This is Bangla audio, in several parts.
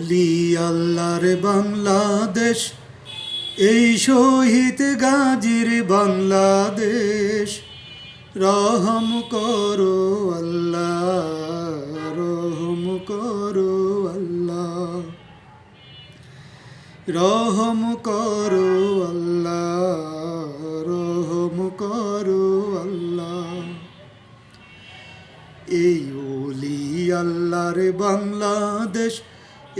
ওলি আল্লাহর বাংলাদেশ, এই শহীদ গাজীর বাংলাদেশ। রহম করো আল্লাহ, রহম করো আল্লাহ, রহম করো আল্লাহ, রহম করো আল্লাহ। এই ওলি আল্লাহর বাংলাদেশ,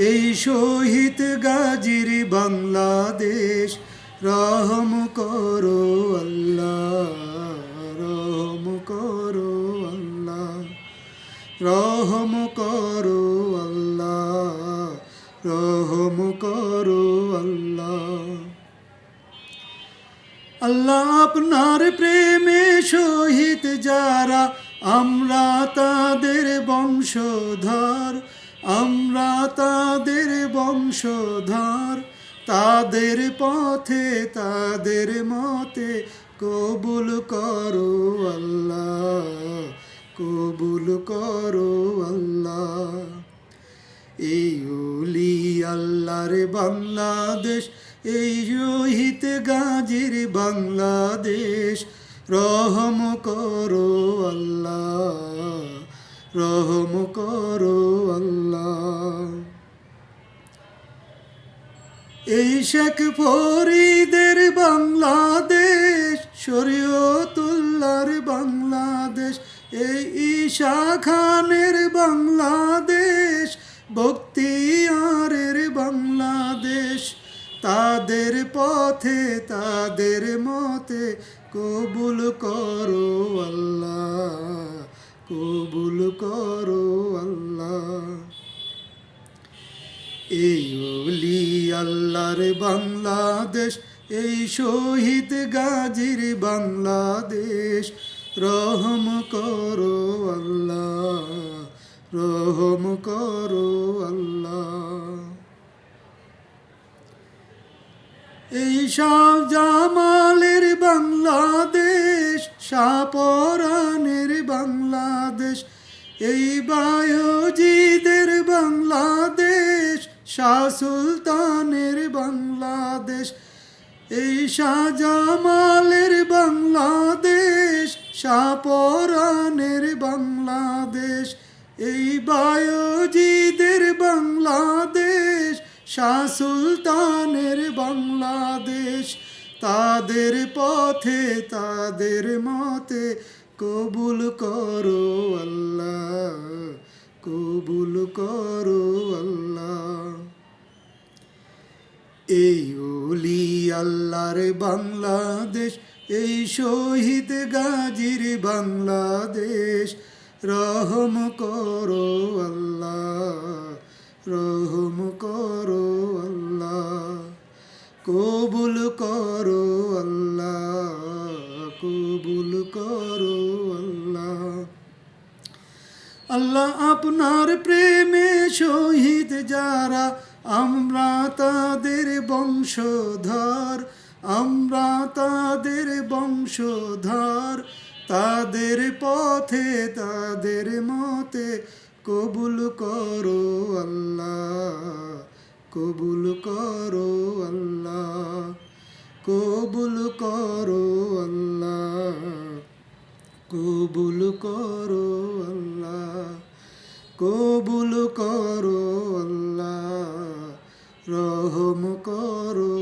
এই শহীদ গাজীর বাংলাদেশ। রহম করো আল্লাহ, রহম করো আল্লাহ, রহম করো আল্লাহ, রহম করো আল্লাহ। আল্লাহ আপনার প্রেমে শহীদ যারা, আমরা তাদের বংশধর, আমরা তাদের বংশধর। তাদের পথে তাদের মতে কবুল করো আল্লাহ, কবুল করো আল্লাহ। এই ওলি আল্লাহর বাংলাদেশ, এই শহীদ গাজীর বাংলাদেশ। রহম করো আল্লাহ, রহম করো আল্লাহ। এই শেখ ফরিদের বাংলাদেশ, শরীয়তুল্লাহর বাংলাদেশ। এই ঈশা খানের বাংলাদেশ, বখতিয়ারের বাংলাদেশ। তাদের পথে তাদের মতে কবুল করো আল্লাহ, কবুল করো আল্লাহ। এই ওলি আল্লাহর বাংলাদেশ, এই শহীদ গাজীর বাংলাদেশ। রহম করো আল্লাহ, রহম করো আল্লাহ। এই শাহজামালের বাংলাদেশ, শাহপরানের বাংলাদেশ। এই বায়জিদের বাংলাদেশ, শাহ সুলতানের বাংলাদেশ। এই শাহজামালের বাংলাদেশ, শাহপরানের বাংলাদেশ। এই বায়জিদের বাংলাদেশ, শাহ সুলতানের বাংলাদেশ। তাদের পথে তাদের মতে কবুল করো আল্লাহ, কবুল করো আল্লাহ। এই ওলি আল্লাহর বাংলাদেশ, এই শহীদ গাজীর বাংলাদেশ। রহম করো আল্লাহ, রহম করো আল্লাহ, কবুল করো আল্লাহ, কবুল করো আল্লাহ। আল্লাহ আপনার প্রেমে শহীদ যারা, আমরা তাদের বংশধর, আমরা তাদের বংশধর। তাদের পথে তাদের মতে কবুল করো আল্লাহ, কবুল করো আল্লাহ, কবুল করো আল্লাহ, কবুল করো আল্লাহ, কবুল করো আল্লাহ, রহম করো